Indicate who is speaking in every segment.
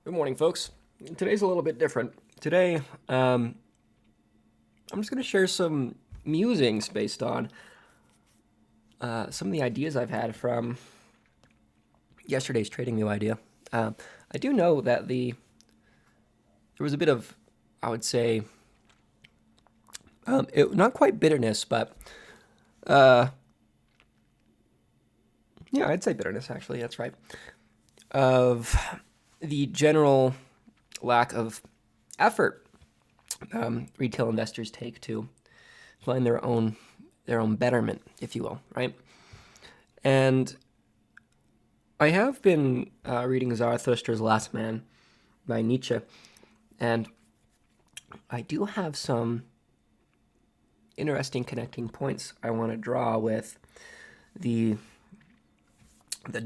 Speaker 1: Good morning, folks. Today's a little bit different. Today, I'm just going to share some musings based on some of the ideas I've had from yesterday's trading view idea. I do know that there was a bit of, I would say, not quite bitterness, but yeah, I'd say bitterness actually. That's right. Of the general lack of effort retail investors take to find their own betterment, if you will, right? And I have been reading Zarathustra's Last Man by Nietzsche, and I do have some interesting connecting points I want to draw with the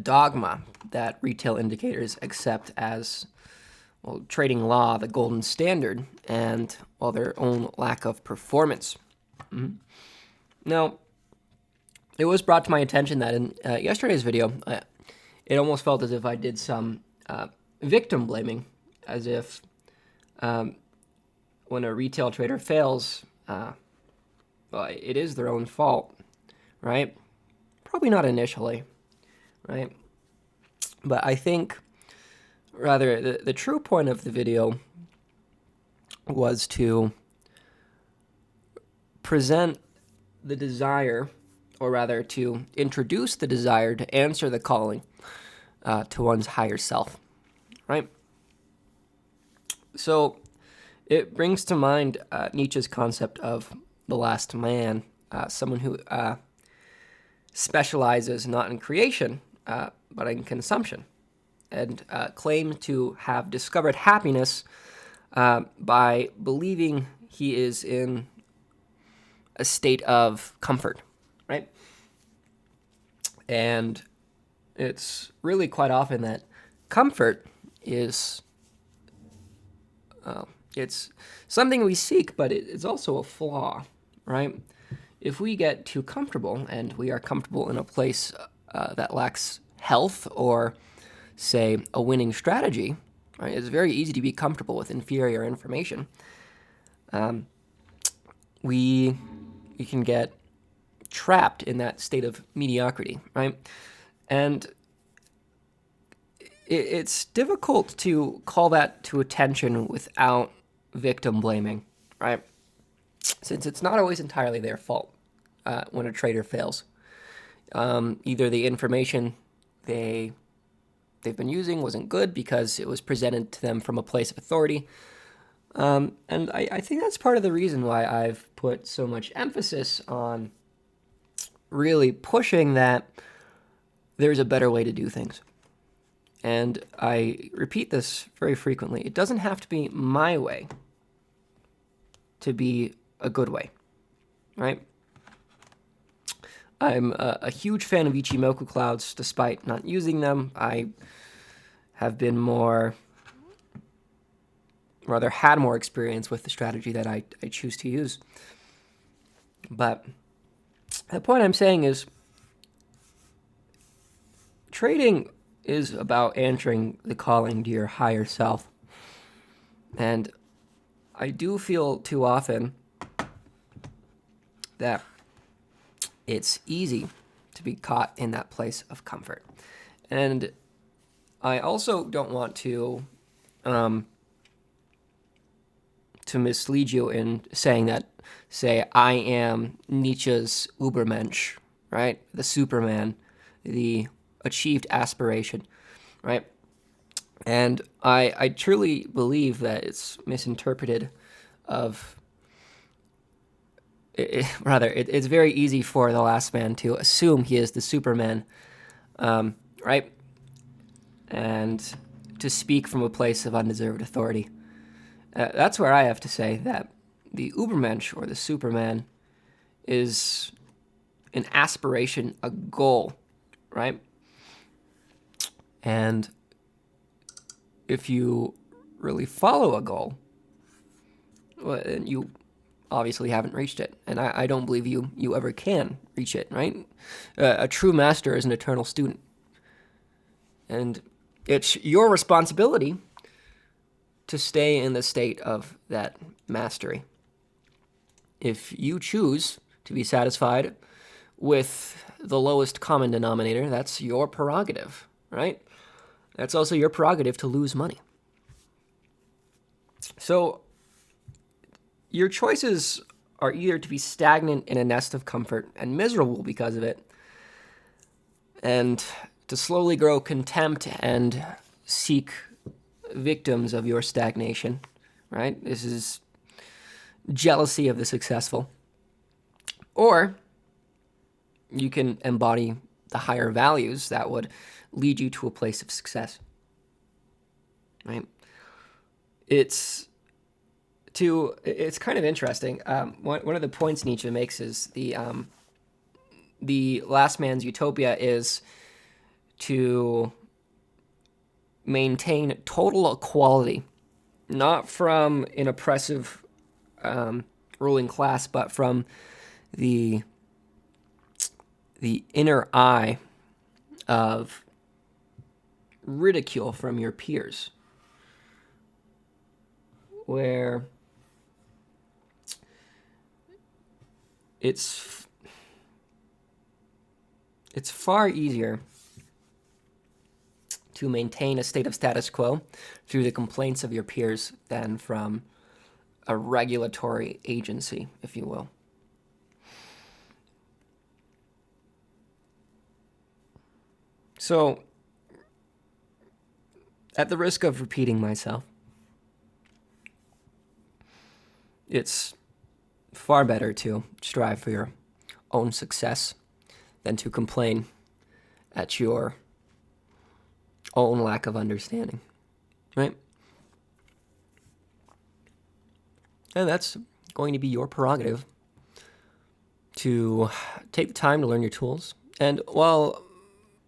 Speaker 1: dogma that retail indicators accept as, well, trading law, the golden standard, and, well, their own lack of performance. Now, it was brought to my attention that in yesterday's video, it almost felt as if I did some victim blaming, as if when a retail trader fails, well, it is their own fault, right? Probably not initially, right? But I think, rather, the true point of the video was to present the desire, or rather to introduce the desire to answer the calling to one's higher self, right? So it brings to mind Nietzsche's concept of the last man, someone who specializes not in creation, but in consumption, and claimed to have discovered happiness by believing he is in a state of comfort, right? And it's really quite often that comfort is it's something we seek, but it's also a flaw, right? If we get too comfortable, and we are comfortable in a place that lacks health, or, say, a winning strategy, right? It's very easy to be comfortable with inferior information. We can get trapped in that state of mediocrity, right? And it's difficult to call that to attention without victim blaming, right? Since it's not always entirely their fault when a trader fails. Either the information they've been using wasn't good because it was presented to them from a place of authority. And I think that's part of the reason why I've put so much emphasis on really pushing that there's a better way to do things. And I repeat this very frequently. It doesn't have to be my way to be a good way, right? I'm a huge fan of Ichimoku clouds, despite not using them. I have been had more experience with the strategy that I choose to use. But the point I'm saying is, trading is about answering the calling to your higher self. And I do feel too often that it's easy to be caught in that place of comfort. And I also don't want to mislead you in saying that, say, I am Nietzsche's Übermensch, right? The Superman, the achieved aspiration, right? And I truly believe that it's misinterpreted it's very easy for the last man to assume he is the Superman, right? And to speak from a place of undeserved authority. That's where I have to say that the Übermensch, or the Superman, is an aspiration, a goal, right? And if you really follow a goal, well, you obviously haven't reached it. And I don't believe you ever can reach it, right? A true master is an eternal student. And it's your responsibility to stay in the state of that mastery. If you choose to be satisfied with the lowest common denominator, that's your prerogative, right? That's also your prerogative to lose money. So your choices are either to be stagnant in a nest of comfort and miserable because of it, and to slowly grow contempt and seek victims of your stagnation, right? This is jealousy of the successful. Or you can embody the higher values that would lead you to a place of success, right? It's kind of interesting. One of the points Nietzsche makes is the last man's utopia is to maintain total equality, not from an oppressive ruling class, but from the inner eye of ridicule from your peers, where it's far easier to maintain a state of status quo through the complaints of your peers than from a regulatory agency, if you will. So, at the risk of repeating myself, it's far better to strive for your own success than to complain at your own lack of understanding, right? And that's going to be your prerogative to take the time to learn your tools. And while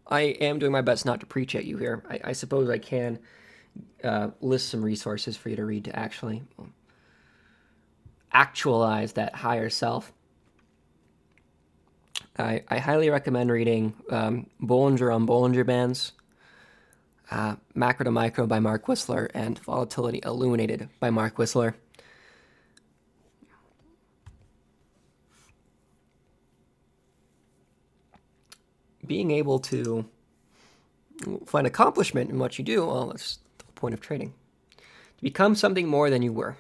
Speaker 1: I am doing my best not to preach at you here, I suppose I can list some resources for you to read to actually actualize that higher self. I highly recommend reading Bollinger on Bollinger Bands, Macro to Micro by Mark Whistler, and Volatility Illuminated by Mark Whistler. Being able to find accomplishment in what you do, well, that's the point of trading. To become something more than you were.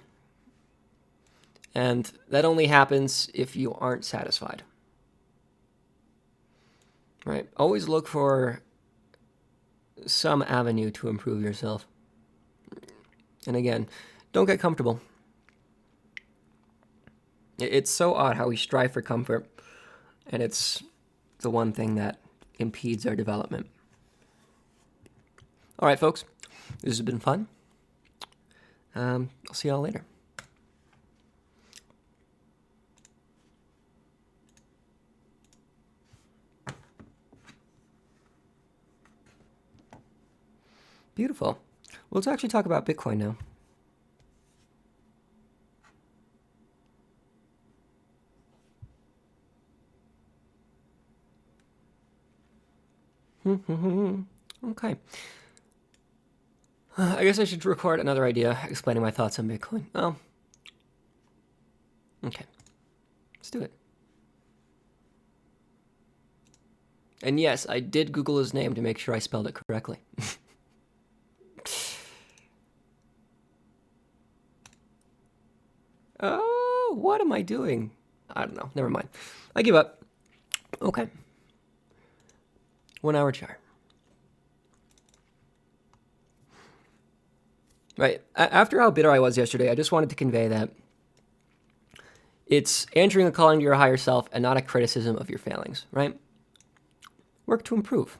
Speaker 1: And that only happens if you aren't satisfied. Right? Always look for some avenue to improve yourself. And again, don't get comfortable. It's so odd how we strive for comfort, and it's the one thing that impedes our development. All right, folks, this has been fun. I'll see y'all later. Beautiful. Well, let's actually talk about Bitcoin now. Okay. I guess I should record another idea explaining my thoughts on Bitcoin. Oh. Okay. Let's do it. And yes, I did Google his name to make sure I spelled it correctly. Oh, what am I doing? I don't know. Never mind. I give up. Okay. 1 hour chart. Right. After how bitter I was yesterday, I just wanted to convey that it's answering a calling to your higher self and not a criticism of your failings, right? Work to improve.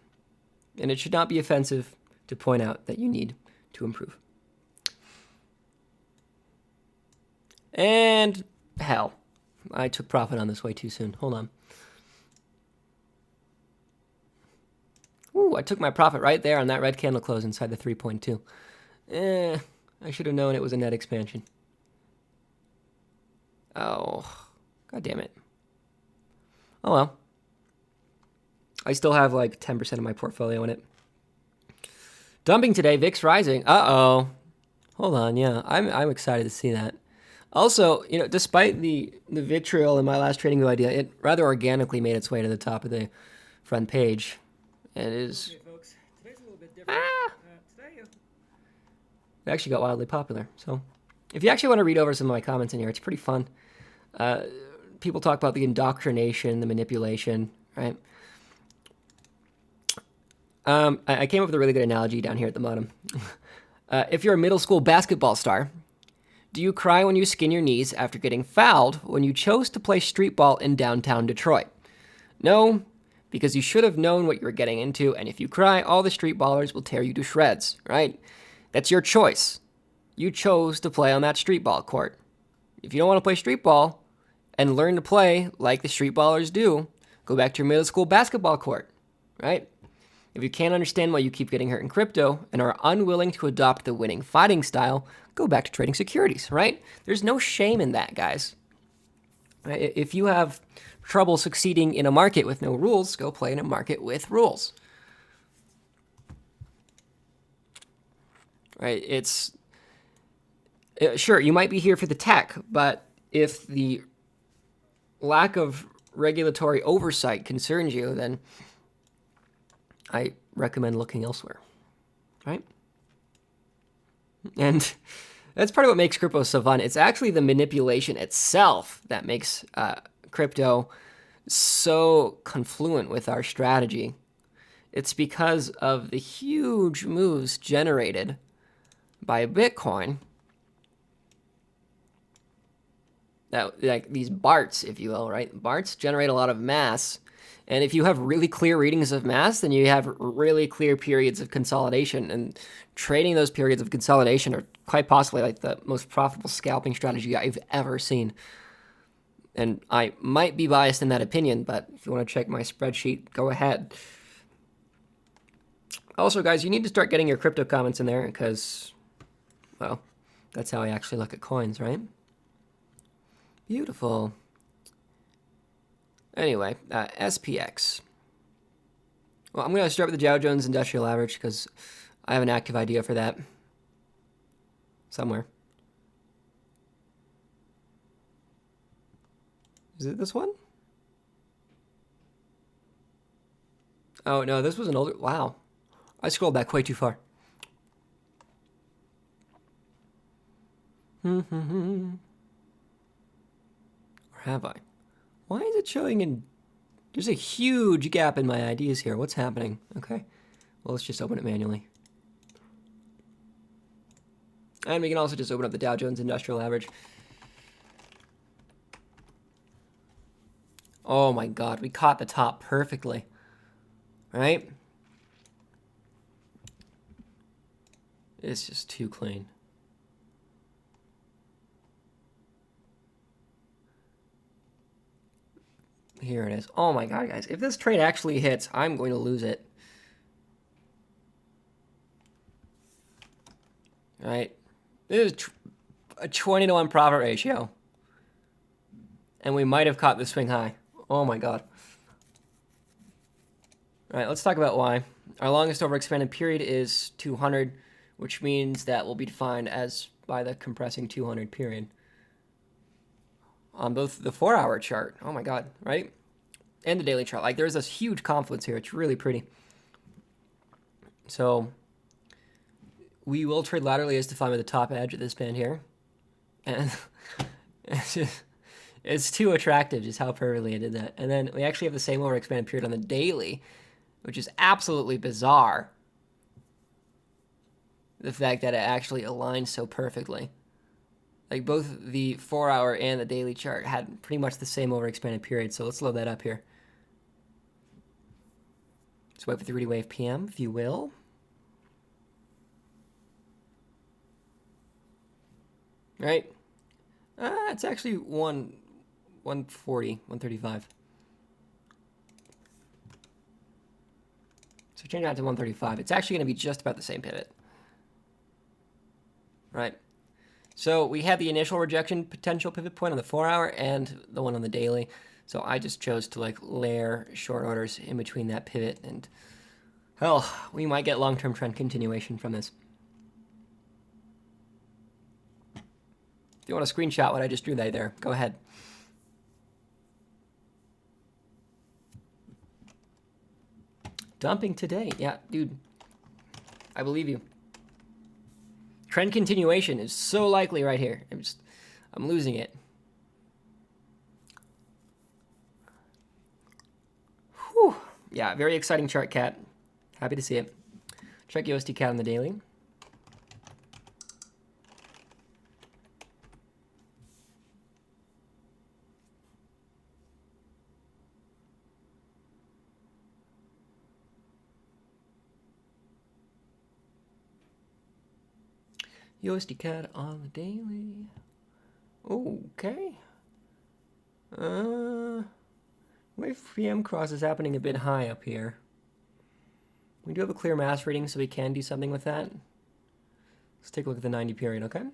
Speaker 1: And it should not be offensive to point out that you need to improve. And hell, I took profit on this way too soon. Hold on. Ooh, I took my profit right there on that red candle close inside the 3.2. I should have known it was a net expansion. Oh, god damn it. Oh well. I still have like 10% of my portfolio in it. Dumping today, VIX rising. Uh-oh. Hold on, yeah, I'm excited to see that. Also, despite the vitriol in my last trading view idea, it rather organically made its way to the top of the front page. It is.
Speaker 2: Hey folks, today's a little bit different.
Speaker 1: It actually got wildly popular. So, if you actually want to read over some of my comments in here, it's pretty fun. People talk about the indoctrination, the manipulation, right? I came up with a really good analogy down here at the bottom. If you're a middle school basketball star, do you cry when you skin your knees after getting fouled when you chose to play street ball in downtown Detroit? No, because you should have known what you were getting into, and if you cry, all the street ballers will tear you to shreds, right? That's your choice. You chose to play on that street ball court. If you don't want to play street ball and learn to play like the street ballers do, go back to your middle school basketball court, right? If you can't understand why you keep getting hurt in crypto and are unwilling to adopt the winning fighting style, go back to trading securities, right? There's no shame in that, guys. Right? If you have trouble succeeding in a market with no rules, go play in a market with rules. Right? Sure, you might be here for the tech, but if the lack of regulatory oversight concerns you, then I recommend looking elsewhere, right? And that's part of what makes crypto so fun. It's actually the manipulation itself that makes crypto so confluent with our strategy. It's because of the huge moves generated by Bitcoin, that, like these BARTs, if you will, right? BARTs generate a lot of mass. And if you have really clear readings of mass, then you have really clear periods of consolidation. And trading those periods of consolidation are quite possibly like the most profitable scalping strategy I've ever seen. And I might be biased in that opinion, but if you want to check my spreadsheet, go ahead. Also, guys, you need to start getting your crypto comments in there because, well, that's how I actually look at coins, right? Beautiful. Anyway, SPX. Well, I'm going to start with the Dow Jones Industrial Average because I have an active idea for that somewhere. Is it this one? Oh, no, this was an older... Wow. I scrolled back way too far. Or have I? Why is it showing in... There's a huge gap in my ideas here. What's happening? Okay. Well, let's just open it manually. And we can also just open up the Dow Jones Industrial Average. Oh my god, we caught the top perfectly. Right? It's just too clean. Here it is. Oh my god, guys. If this trade actually hits, I'm going to lose it. Right? This is a 20-to-1 profit ratio. And we might have caught the swing high. Oh my god. All right, let's talk about why. Our longest overexpanded period is 200, which means that will be defined as by the compressing 200 period. On both the 4-hour chart, oh my god, right? And the daily chart. Like, there's this huge confluence here. It's really pretty. So, we will trade laterally as defined by the top edge of this band here. And it's too attractive just how perfectly I did that. And then we actually have the same overexpanded period on the daily, which is absolutely bizarre. The fact that it actually aligns so perfectly. Like, both the 4-hour and the daily chart had pretty much the same overexpanded period. So let's load that up here. Let's wait for the 3D wave PM, if you will. Right? It's actually 140, 135. So change that to 135. It's actually going to be just about the same pivot. Right? So we had the initial rejection potential pivot point on the 4-hour and the one on the daily. So I just chose to like layer short orders in between that pivot, and hell, we might get long-term trend continuation from this. If you want to screenshot what I just drew there, go ahead. Dumping today. Yeah, dude. I believe you. Trend continuation is so likely right here. I'm losing it. Whew. Yeah, very exciting chart, Cat. Happy to see it. Check USD Cat on the daily. USD Cat on the daily. Okay. Wave PM cross is happening a bit high up here. We do have a clear mass reading, so we can do something with that. Let's take a look at the 90 period, okay?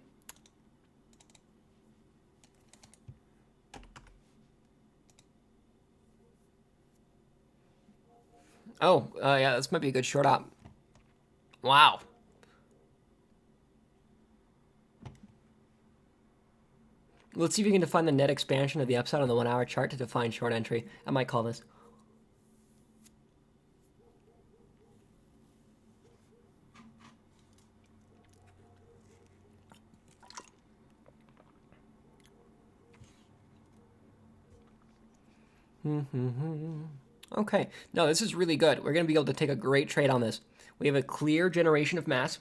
Speaker 1: Oh, yeah, this might be a good short op. Wow. Let's see if we can define the net expansion of the upside on the 1 hour chart to define short entry. I might call this. Okay, no, this is really good. We're going to be able to take a great trade on this. We have a clear generation of mass,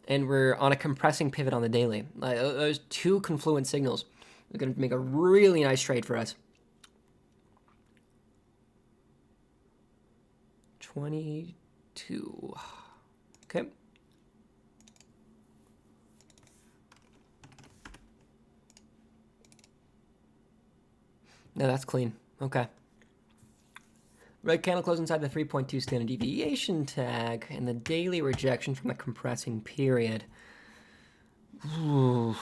Speaker 1: and we're on a compressing pivot on the daily. Those two confluent signals are going to make a really nice trade for us. 22. Okay. No, that's clean. Okay. Red candle close inside the 3.2 standard deviation tag and the daily rejection from a compressing period. Ooh.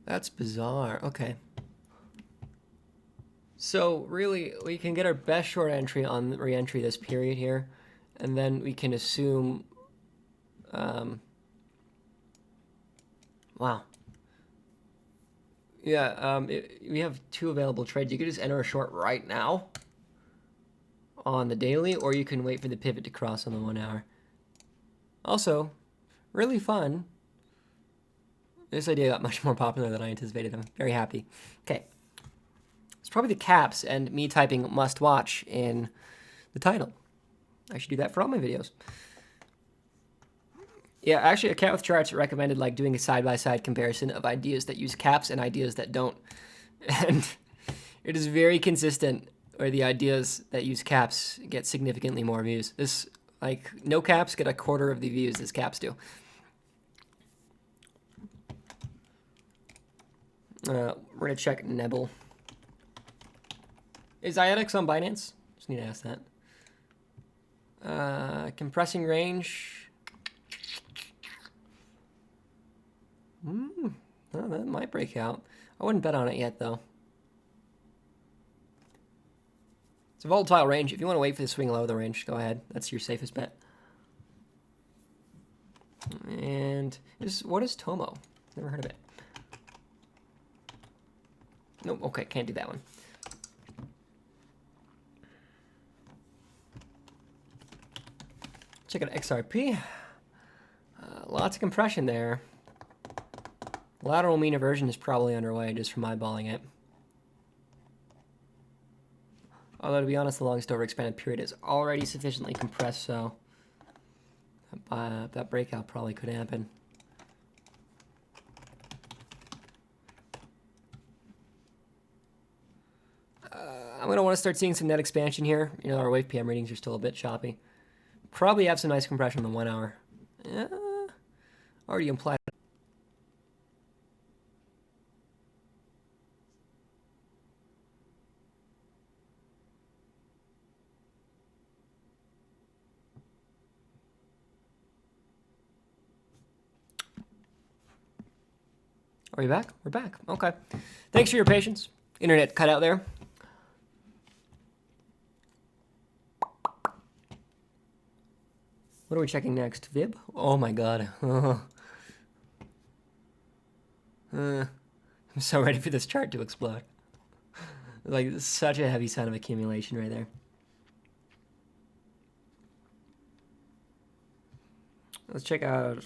Speaker 1: That's bizarre. Okay. So really, we can get our best short entry on re-entry this period here, and then we can assume. Wow. Yeah, we have two available trades. You could just enter a short right now on the daily, or you can wait for the pivot to cross on the 1 hour. Also, really fun. This idea got much more popular than I anticipated. I'm very happy. Okay. It's probably the caps and me typing must watch in the title. I should do that for all my videos. Yeah, actually, a Cat with Charts recommended like doing a side-by-side comparison of ideas that use caps and ideas that don't. And it is very consistent where the ideas that use caps get significantly more views. This, like, no caps get a quarter of the views as caps do. We're going to check Nebel. Is IEDX on Binance? Just need to ask that. Compressing range. Oh, that might break out. I wouldn't bet on it yet, though. It's a volatile range. If you want to wait for the swing low of the range, go ahead. That's your safest bet. And what is Tomo? Never heard of it. Nope, okay, can't do that one. Check out XRP. Lots of compression there. Lateral mean inversion is probably underway just from eyeballing it. Although, to be honest, the longest overexpanded period is already sufficiently compressed, so that breakout probably could happen. I'm going to want to start seeing some net expansion here. You know, our wave PM readings are still a bit choppy. Probably have some nice compression on the 1 hour. Already implied. Are we back? We're back. Okay. Thanks for your patience. Internet cut out there. What are we checking next? Vib? Oh my god. I'm so ready for this chart to explode. Like, such a heavy sign of accumulation right there. Let's check out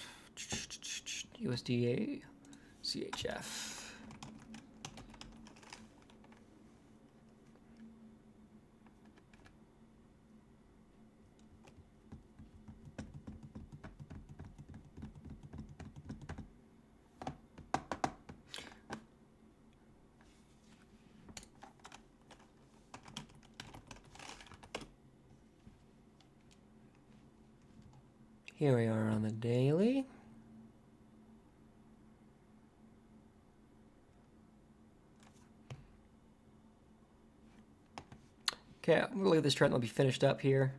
Speaker 1: USDA, CHF. Here we are on the daily. Okay, I'm gonna look at this chart and I'll be finished up here.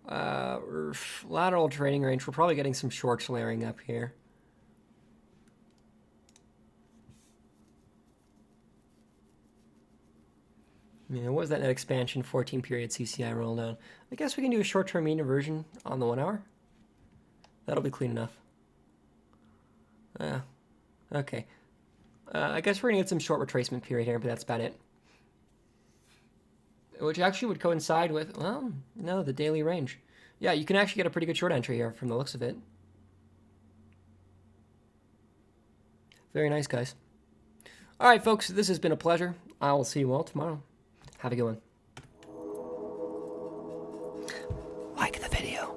Speaker 1: Lateral trading range. We're probably getting some shorts layering up here. Yeah, what was that net expansion 14 period CCI roll down? I guess we can do a short-term mean inversion on the 1 hour. That'll be clean enough. Okay. I guess we're gonna get some short retracement period here, but that's about it. Which actually would coincide with, well, no, the daily range. Yeah, you can actually get a pretty good short entry here from the looks of it. Very nice, guys. All right, folks, this has been a pleasure. I will see you all tomorrow. Have a good one. Like the video.